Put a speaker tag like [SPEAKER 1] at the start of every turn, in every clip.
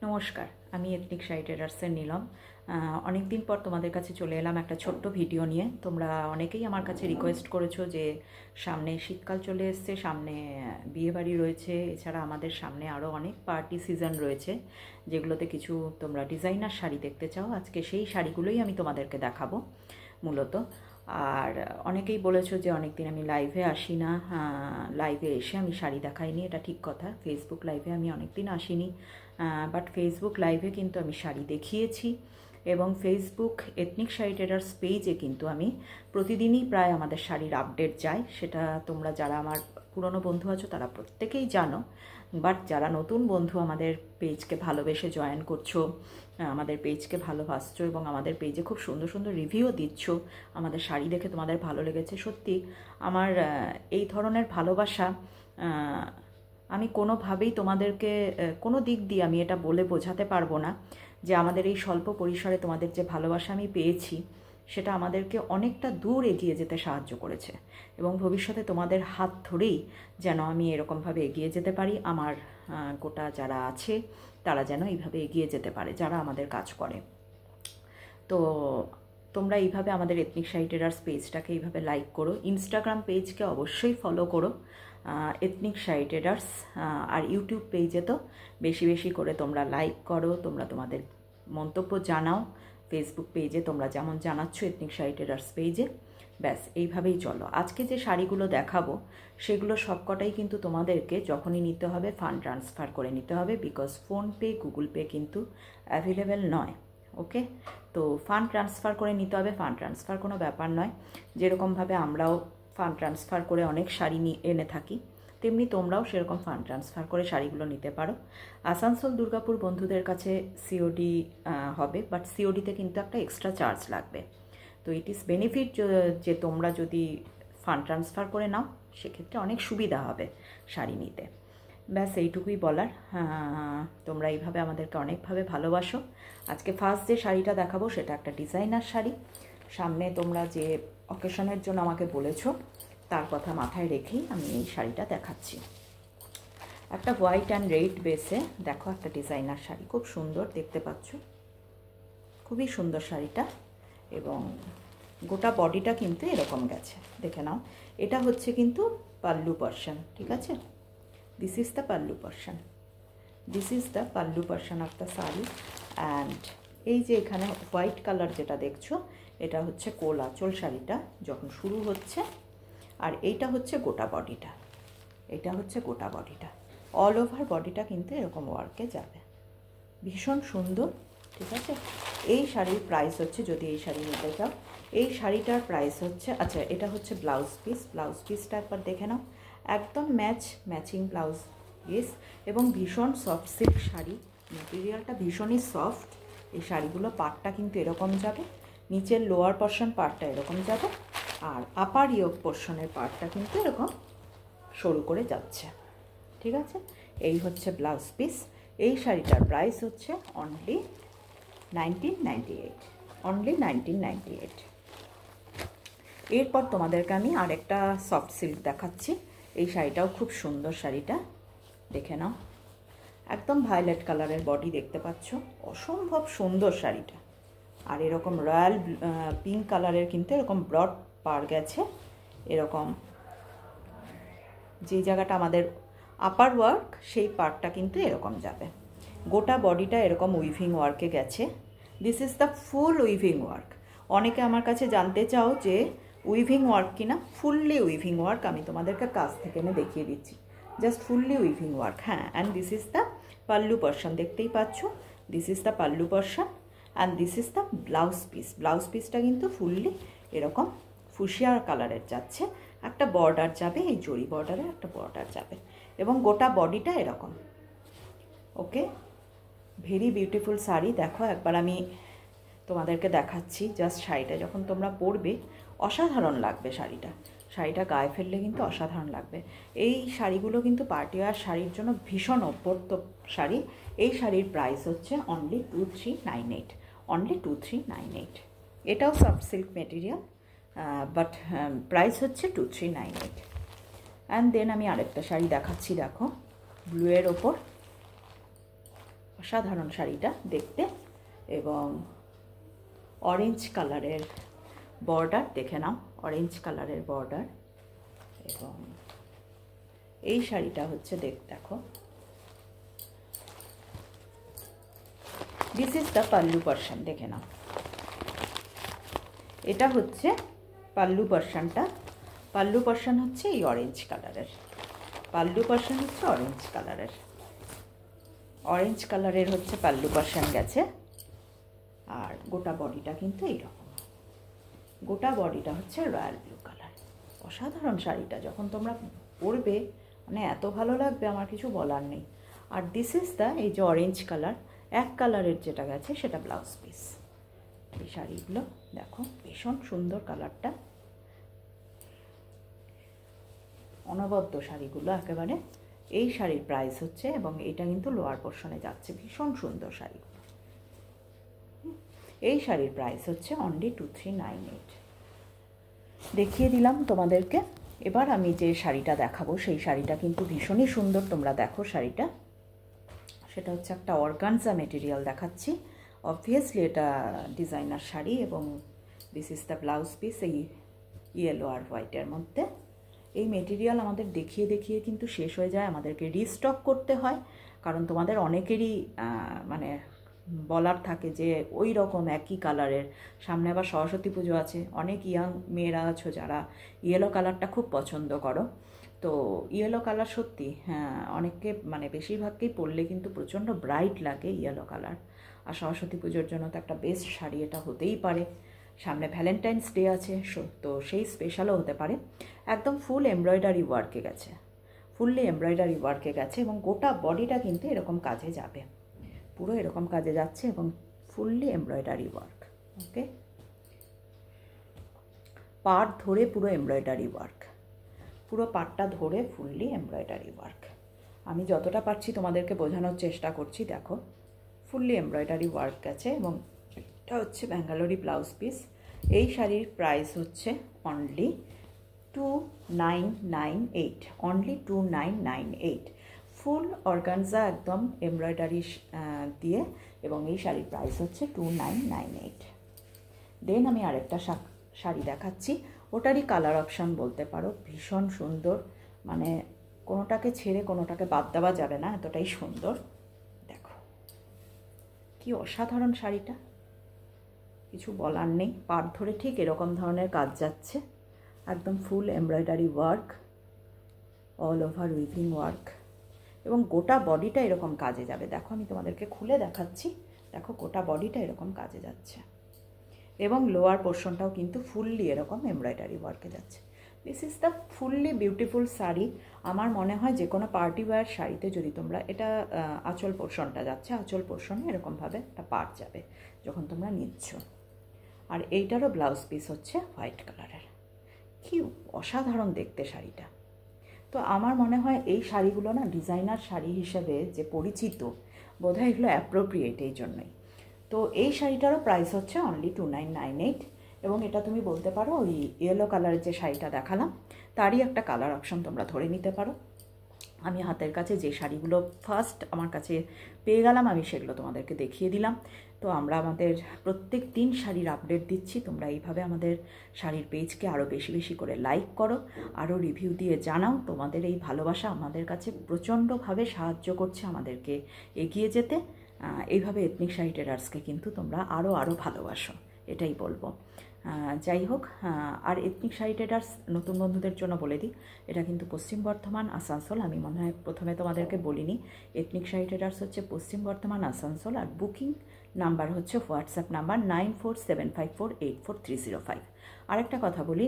[SPEAKER 1] নমস্কার, আমি এথনিক শাড়ি ট্রেডার্সের নীলম। অনেক দিন পর তোমাদের কাছে চলে এলাম একটা ছোট্ট ভিডিও নিয়ে। তোমরা অনেকেই আমার কাছে রিকোয়েস্ট করেছো যে সামনে শীতকাল চলে এসছে, সামনে বিয়েবাড়ি রয়েছে, এছাড়া আমাদের সামনে আরও অনেক পার্টি সিজন রয়েছে, যেগুলোতে কিছু তোমরা ডিজাইনার শাড়ি দেখতে চাও। আজকে সেই শাড়িগুলোই আমি তোমাদেরকে দেখাবো মূলত। আর অনেকেই বলেছো যে অনেকদিন আমি লাইভে আসি না, লাইভে এসে আমি শাড়ি দেখাইনি, এটা ঠিক কথা। ফেসবুক লাইভে আমি অনেকদিন আসিনি, বাট ফেসবুক লাইভে কিন্তু আমি শাড়ি দেখিয়েছি, এবং ফেসবুক এথনিক শাড়ি ট্রেডার্স পেজে কিন্তু আমি প্রতিদিনই প্রায় আমাদের শাড়ির আপডেট যায়। সেটা তোমরা যারা আমার পুরনো বন্ধু আছো তারা প্রত্যেকেই জানো, বাট যারা নতুন বন্ধু আমাদের পেজকে ভালোবেসে জয়েন করছো, আমাদের পেজকে ভালোবাসছো এবং আমাদের পেজে খুব সুন্দর সুন্দর রিভিউ দিচ্ছ, আমাদের শাড়ি দেখে তোমাদের ভালো লেগেছে। সত্যি আমার এই ধরনের ভালোবাসা আমি কোনোভাবেই তোমাদেরকে কোনো দিক দিয়ে আমি এটা বলে বোঝাতে পারবো না যে আমাদের এই স্বল্প পরিসরে তোমাদের যে ভালোবাসা আমি পেয়েছি সেটা আমাদেরকে অনেকটা দূর এগিয়ে যেতে সাহায্য করেছে, এবং ভবিষ্যতে তোমাদের হাত ধরেই যেন আমি এরকমভাবে এগিয়ে যেতে পারি। আমার গোটা যারা আছে তারা যেন এইভাবে এগিয়ে যেতে পারে, যারা আমাদের কাজ করে। তো তোমরা এইভাবে আমাদের এথনিক শাড়ি ট্রেডার্স পেজটাকে এইভাবে লাইক করো, ইনস্টাগ্রাম পেজকে অবশ্যই ফলো করো এথনিক শাড়ি ট্রেডার্স, আর ইউটিউব পেজে তো বেশি বেশি করে তোমরা লাইক করো, তোমরা তোমাদের মন্তব্য জানাও। ফেসবুক পেজে তোমরা যেমন জানাচ্ছ এথনিক শাড়ি ট্রেডার্স পেজে, ব্যাস এইভাবেই চলো। আজকে যে শাড়িগুলো দেখাবো সেগুলো সবকটাই কিন্তু তোমাদেরকে যখনই নিতে হবে ফান্ড ট্রান্সফার করে নিতে হবে, বিকজ ফোনপে গুগল পে কিন্তু অ্যাভেলেবেল নয়। ওকে, তো ফান্ড ট্রান্সফার করে নিতে হবে। ফান্ড ট্রান্সফার কোনো ব্যাপার নয়, যেরকমভাবে আমরাও ফান্ড ট্রান্সফার করে অনেক শাড়ি এনে থাকি, তেমনি তোমরাও সেরকম ফান্ড ট্রান্সফার করে শাড়িগুলো নিতে পারো। আসানসোল দুর্গাপুর বন্ধুদের কাছে সিওডি হবে, বাট সিওডিতে কিন্তু একটা এক্সট্রা চার্জ লাগবে। তো ইট ইজ বেনিফিট যে তোমরা যদি ফান্ড ট্রান্সফার করে নাও সেক্ষেত্রে অনেক সুবিধা হবে শাড়ি নিতে। ব্যাস এইটুকুই বলার। তোমরা এইভাবে আমাদেরকে অনেকভাবে ভালোবাসো। আজকে ফার্স্ট যে শাড়িটা দেখাবো সেটা একটা ডিজাইনার শাড়ি। সামনে তোমরা যে অকেশনের জন্য আমাকে বলেছো তার কথা মাথায় রেখেই আমি এই শাড়িটা দেখাচ্ছি। একটা হোয়াইট অ্যান্ড রেড বেসে দেখো একটা ডিজাইনার শাড়ি, খুব সুন্দর দেখতে পাচ্ছ, খুবই সুন্দর শাড়িটা, এবং গোটা বডিটা কিন্তু এরকম গেছে, দেখে নাও। এটা হচ্ছে কিন্তু পাল্লু পোরশন, ঠিক আছে? This is the pallu portion, this is the pallu portion of the sari. And এই যে এখানে হোয়াইট কালার যেটা দেখছো এটা হচ্ছে কোল আঁচল শাড়িটা যখন শুরু হচ্ছে, আর এইটা হচ্ছে গোটা বডিটা, এটা হচ্ছে গোটা বডিটা, অল ওভার বডিটা কিন্তু এরকম ওয়ার্কে যাবে, ভীষণ সুন্দর, ঠিক আছে? এই শাড়ির প্রাইস হচ্ছে, যদি এই শাড়ি নিতে চাও, এই শাড়িটার প্রাইস হচ্ছে, আচ্ছা এটা হচ্ছে ব্লাউজ পিস, ব্লাউজ পিসটা একবার দেখে নাও, একদম ম্যাচিং ব্লাউজ পিস, এবং ভীষণ সফট সিল্ক শাড়ি, মেটেরিয়ালটা ভীষণই সফট। এই শাড়িগুলো পাটটা কিন্তু এরকম যাবে, নিচের লোয়ার পোরশন পার্টটা এরকম যাবে, আর আপার ইয়োক পোরশনের পার্টটা কিন্তু এরকম সরু করে যাচ্ছে, ঠিক আছে? এই হচ্ছে ব্লাউজ পিস। এই শাড়িটার প্রাইস হচ্ছে অনলি 1998, অনলি 1998। এরপর তোমাদেরকে আমি আরেকটা সফট সিল্ক দেখাচ্ছি। এই শাড়িটাও খুব সুন্দর, শাড়িটা দেখে নাও, একদম ভায়োলেট কালারের বডি দেখতে পাচ্ছ, অসম্ভব সুন্দর শাড়িটা। আর এরকম রয়্যাল পিঙ্ক কালারের কিন্তু এরকম ব্রড পার গেছে, এরকম যে জায়গাটা আমাদের আপার ওয়ার্ক সেই পার্টটা কিন্তু এরকম যাবে, গোটা বডিটা এরকম উইভিং ওয়ার্কে গেছে। This is the full weaving work. অনেকে আমার কাছে জানতে চাও যে উইভিং ওয়ার্ক কিনা, ফুললি উইভিং ওয়ার্ক। আমি তোমাদেরকে কাছ থেকে এনে দেখিয়ে দিচ্ছি, জাস্ট ফুললি উইভিং ওয়ার্ক। হ্যাঁ, and this is the pallu portion, দেখতেই পাচ্ছ, this is the pallu portion, and this is the blouse piece. Blouse পিসটা কিন্তু ফুললি এরকম ফুসিয়া কালারের যাচ্ছে, একটা বর্ডার যাবে, এই জরি বর্ডারে একটা বর্ডার যাবে, এবং গোটা বডিটা এরকম। ওকে, ভেরি বিউটিফুল শাড়ি। দেখো একবার আমি তোমাদেরকে দেখাচ্ছি, জাস্ট শাড়িটা যখন তোমরা পরবে অসাধারণ লাগবে শাড়িটা, শাড়িটা গায়ে ফেললে কিন্তু অসাধারণ লাগবে। এই শাড়িগুলো কিন্তু পার্টি ওয়্যার শাড়ির জন্য ভীষণ অভ্যর্থ শাড়ি। এই শাড়ির প্রাইস হচ্ছে অনলি 2398, অনলি 2398। এটাও soft silk material, but price হচ্ছে 2398। অ্যান্ড দেন আমি আরেকটা শাড়ি দেখাচ্ছি, দেখো ব্লুয়ের ওপর অসাধারণ শাড়িটা দেখতে, এবং অরেঞ্জ কালারের বর্ডার দেখে নাও, অরেঞ্জ কালারের বর্ডার। এবং এই শাড়িটা হচ্ছে দেখো, this is the pallu portion, দেখে নাও। এটা হচ্ছে পাল্লু পোরশনটা, পাল্লু পোরশন হচ্ছে এই অরেঞ্জ কালারের, পাল্লু পোরশন হচ্ছে অরেঞ্জ কালারের, অরেঞ্জ কালারের হচ্ছে পাল্লু পোরশন গেছে। আর গোটা বডিটা কিন্তু এইরকম, গোটা বডিটা হচ্ছে রয়্যাল ব্লু কালার। অসাধারণ শাড়িটা, যখন তোমরা পরবে মানে এত ভালো লাগবে, আমার কিছু বলার নেই। আর দিস ইজ দ্য, এই যে অরেঞ্জ কালার, এক কালারের যেটা গেছে সেটা ব্লাউজ পিস। এই শাড়িগুলো দেখো, ভীষণ সুন্দর কালারটা, অনবদ্য শাড়িগুলো একেবারে। এই শাড়ির প্রাইস হচ্ছে, এবং এটা কিন্তু লোয়ার পোর্শনে যাচ্ছে, ভীষণ সুন্দর শাড়িগুলো। এই শাড়ির প্রাইস হচ্ছে অনলি 2398। দেখিয়ে দিলাম তোমাদেরকে। এবার আমি যে শাড়িটা দেখাবো সেই শাড়িটা কিন্তু ভীষণই সুন্দর, তোমরা দেখো শাড়িটা। সেটা হচ্ছে একটা অর্গানজা মেটেরিয়াল দেখাচ্ছি। অবভিয়াসলি এটা ডিজাইনার শাড়ি, এবং this is the blouse piece, এই ইয়েলো আর হোয়াইটের মধ্যে। এই মেটেরিয়াল আমাদের দেখিয়ে দেখিয়ে কিন্তু শেষ হয়ে যায়, আমাদেরকে রিস্টক করতে হয়, কারণ তোমাদের অনেকেরই মানে বলার থাকে যে ওই রকম একই কালারের। সামনে আবার সরস্বতী পুজো আছে, অনেক ইয়াং মেয়েরা আছো যারা ইয়েলো কালারটা খুব পছন্দ করো। তো ইয়েলো কালার সত্যি হ্যাঁ, অনেককে মানে বেশিরভাগকেই পরলে কিন্তু প্রচণ্ড ব্রাইট লাগে ইয়েলো কালার। আর সরস্বতী পুজোর জন্য তো একটা বেস্ট শাড়ি এটা হতেই পারে। সামনে ভ্যালেন্টাইন্স ডে আছে, তো সেই স্পেশালও হতে পারে। একদম ফুল এমব্রয়ডারি ওয়ার্কে গেছে, ফুললি এমব্রয়ডারি ওয়ার্কে গেছে, এবং গোটা বডিটা কিন্তু এরকম কাজে যাবে, পুরো এরকম কাজে যাচ্ছে, এবং ফুললি এমব্রয়ডারি ওয়ার্ক। ওকে, পাড় ধরে পুরো এমব্রয়ডারি ওয়ার্ক, পুরো পাড়টা ধরে ফুললি এমব্রয়ডারি ওয়ার্ক। আমি যতটা পারছি তোমাদেরকে বোঝানোর চেষ্টা করছি। দেখো, ফুললি এমব্রয়ডারি ওয়ার্ক আছে, এবং এটা হচ্ছে ব্যাঙ্গালোরি ব্লাউজ পিস। এই শাড়ির প্রাইস হচ্ছে অনলি 2998, অনলি 2998। ফুল অর্গানজা একদম এমব্রয়ডারি দিয়ে, এবং এই শাড়ির প্রাইস হচ্ছে 2998। দেন আমি আরেকটা শাড়ি দেখাচ্ছি, ওটারই কালার অপশান বলতে পারো, ভীষণ সুন্দর, মানে কোনোটাকে ছেড়ে কোনোটাকে বাদ দেওয়া যাবে না, এতটাই সুন্দর। দেখো কি অসাধারণ শাড়িটা, কিছু বলার নেই। পাড় ধরে ঠিক এরকম ধরনের কাজ যাচ্ছে, একদম ফুল embroidery work, all over weaving work, এবং গোটা বডিটা এরকম কাজে যাবে। দেখো আমি তোমাদেরকে খুলে দেখাচ্ছি, দেখো গোটা বডিটা এরকম কাজে যাচ্ছে, এবং লোয়ার পোর্শনটাও কিন্তু ফুললি এরকম এমব্রয়ডারি ওয়ার্কে যাচ্ছে। This is the fully beautiful sari. আমার মনে হয় যে কোনো পার্টি ওয়্যার শাড়িতে যদি তোমরা এটা, আঁচল পোর্শনটা যাচ্ছে, আঁচল পোর্শনে এরকমভাবে একটা পাড় যাবে যখন তোমরা নিচ্ছ। আর এইটারও ব্লাউজ পিস হচ্ছে হোয়াইট কালারের। কি অসাধারণ দেখতে শাড়িটা। তো আমার মনে হয় এই শাড়িগুলো না ডিজাইনার শাড়ি হিসেবে যে পরিচিত, বোধহয় এগুলো অ্যাপ্রোপ্রিয়েট এই জন্যই। তো এই শাড়িটারও প্রাইস হচ্ছে অনলি 2998, এবং এটা তুমি বলতে পারো ওই ইয়েলো কালারের যে শাড়িটা দেখালাম তারই একটা কালার অপশন তোমরা ধরে নিতে পারো। আমি হাতের কাছে যে শাড়িগুলো ফার্স্ট আমার কাছে পেয়ে গেলাম আমি সেগুলো তোমাদেরকে দেখিয়ে দিলাম। তো আমরা আমাদের প্রত্যেক দিন শাড়ির আপডেট দিচ্ছি, তোমরা এইভাবে আমাদের শাড়ির পেজকে আরও বেশি বেশি করে লাইক করো, আরও রিভিউ দিয়ে জানাও। তোমাদের এই ভালোবাসা আমাদের কাছে প্রচণ্ডভাবে সাহায্য করছে আমাদেরকে এগিয়ে যেতে। এইভাবে এথনিক শাড়ি ট্রেডার্সকে কিন্তু তোমরা আরও ভালোবাসো, এটাই বলবো। যাই হোক, আর এথনিক শাড়ি ট্রেডার্স নতুন বন্ধুদের জন্য বলে দিই, এটা কিন্তু পশ্চিম বর্ধমান আসানসোল। আমি মনে হয় প্রথমে তোমাদেরকে বলিনি, এথনিক শাড়ি ট্রেডার্স হচ্ছে পশ্চিম বর্ধমান আসানসোল, আর বুকিং নাম্বার হচ্ছে হোয়াটসঅ্যাপ নাম্বার 9475484305। আরেকটা কথা বলি,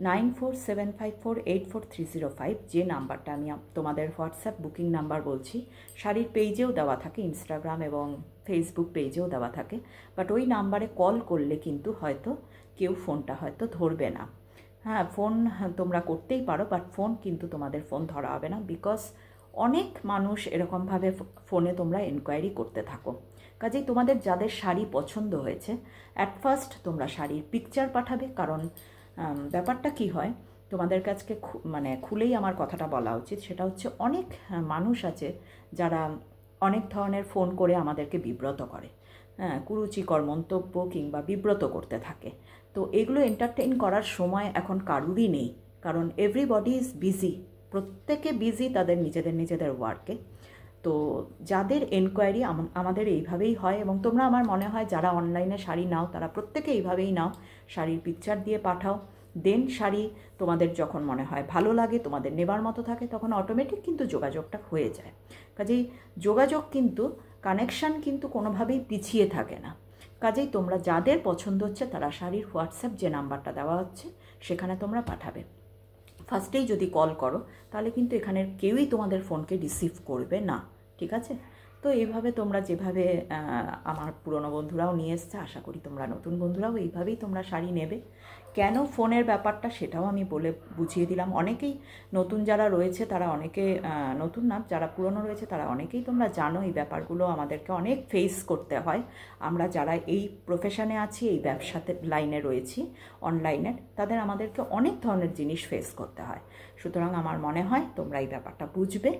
[SPEAKER 1] 9475484305 যে নাম্বারটা আমি তোমাদের হোয়াটসঅ্যাপ বুকিং নাম্বার বলছি, শাড়ির পেজেও দেওয়া থাকে, ইনস্টাগ্রাম এবং ফেসবুক পেজেও দেওয়া থাকে। বাট ওই নাম্বারে কল করলে কিন্তু হয়তো কেউ ফোনটা হয়তো ধরবে না। হ্যাঁ, ফোন তোমরা করতেই পারো, বাট ফোন কিন্তু তোমাদের ফোন ধরা হবে না, বিকজ অনেক মানুষ এরকমভাবে ফোনে তোমরা এনকোয়ারি করতে থাকো। কাজেই তোমাদের যাদের শাড়ি পছন্দ হয়েছে, অ্যাট ফার্স্ট তোমরা শাড়ির পিকচার পাঠাবে। কারণ ব্যাপারটা কি হয়, তোমাদের কাছকে মানে খুলেই আমার কথাটা বলা উচিত, সেটা হচ্ছে অনেক মানুষ আছে যারা অনেক ধরনের ফোন করে আমাদেরকে বিব্রত করে, হ্যাঁ, কুরুচিকর মন্তব্য কিংবা বিব্রত করতে থাকে। তো এগুলো এন্টারটেইন করার সময় এখন কারুরই নেই, কারণ এভরিবডি ইজ বিজি, প্রত্যেকে বিজি তাদের নিজেদের ওয়ার্কে। তো যাদের এনকোয়ারি আমাদের এইভাবেই হয়, এবং তোমরা আমার মনে হয় যারা অনলাইনে শাড়ি নাও তারা প্রত্যেকে এইভাবেই নাও, শাড়ির পিকচার দিয়ে পাঠাও, দেন শাড়ি তোমাদের যখন মনে হয় ভালো লাগে, তোমাদের নেবার মতো থাকে, তখন অটোমেটিক কিন্তু যোগাযোগটা হয়ে যায়। কাজেই যোগাযোগ কিন্তু, কানেকশান কিন্তু কোনোভাবেই পিছিয়ে থাকে না। কাজেই তোমরা যাদের পছন্দ হচ্ছে তারা শাড়ির হোয়াটসঅ্যাপ যে নাম্বারটা দেওয়া হচ্ছে সেখানে তোমরা পাঠাবে। ফার্স্টেই যদি কল করো তাহলে কিন্তু এখানের কেউই তোমাদের ফোনকে রিসিভ করবে না, ঠিক আছে? তো এইভাবে তোমরা যেভাবে আমার পুরনো বন্ধুরাও নিয়ে এসছে, আশা করি তোমরা নতুন বন্ধুরাও এইভাবেই তোমরা শাড়ি নেবে। কেন ফোনের ব্যাপারটা সেটাও আমি বলে বুঝিয়ে দিলাম। অনেকেই নতুন যারা রয়েছে তারা অনেকে, নতুন না যারা পুরনো রয়েছে তারা অনেকেই তোমরা জানো এই ব্যাপারগুলো আমাদেরকে অনেক ফেস করতে হয়। আমরা যারা এই প্রফেশনে আছি, এই ব্যবসাতে লাইনে রয়েছি অনলাইনের, তাদের আমাদেরকে অনেক ধরনের জিনিস ফেস করতে হয়। সুতরাং আমার মনে হয় তোমরা এই ব্যাপারটা বুঝবে।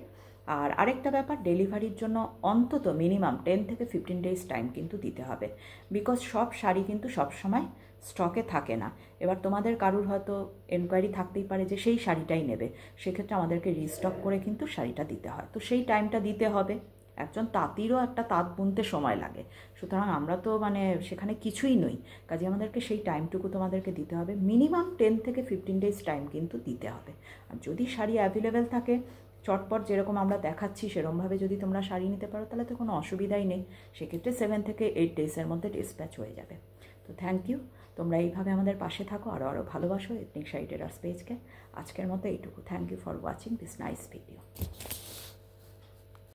[SPEAKER 1] আর আরেকটা ব্যাপার, ডেলিভারির জন্য অন্তত মিনিমাম 10 থেকে 15 ডেজ টাইম কিন্তু দিতে হবে, বিকজ সব শাড়ি কিন্তু সবসময় স্টকে থাকে না। এবার তোমাদের কারুর হয়তো এনকোয়ারি থাকতেই পারে যে সেই শাড়িটাই নেবে, সেক্ষেত্রে আমাদেরকে রিস্টক করে কিন্তু শাড়িটা দিতে হয়, তো সেই টাইমটা দিতে হবে। একজন তাঁতিরও একটা তাঁত বুনতে সময় লাগে, সুতরাং আমরা তো মানে সেখানে কিছুই নই, কাজে আমাদেরকে সেই টাইমটুকু তোমাদেরকে দিতে হবে। মিনিমাম 10 থেকে 15 ডেজ টাইম কিন্তু দিতে হবে। আর যদি শাড়ি অ্যাভেলেবেল থাকে, চটপট যেরকম আমরা দেখাচ্ছি সেরকমভাবে যদি তোমরা শাড়ি নিতে পারো তাহলে তো কোনো অসুবিধাই নেই, সেক্ষেত্রে 7 থেকে 8 ডেজের মধ্যে ডিসপ্যাচ হয়ে যাবে। তো থ্যাংক ইউ, তোমরা এইভাবে আমাদের পাশে থাকো, আরও ভালোবাসো এথনিক শাড়ি টেলার্স পেজকে। আজকের মতো এইটুকু। Thank you for watching this nice video.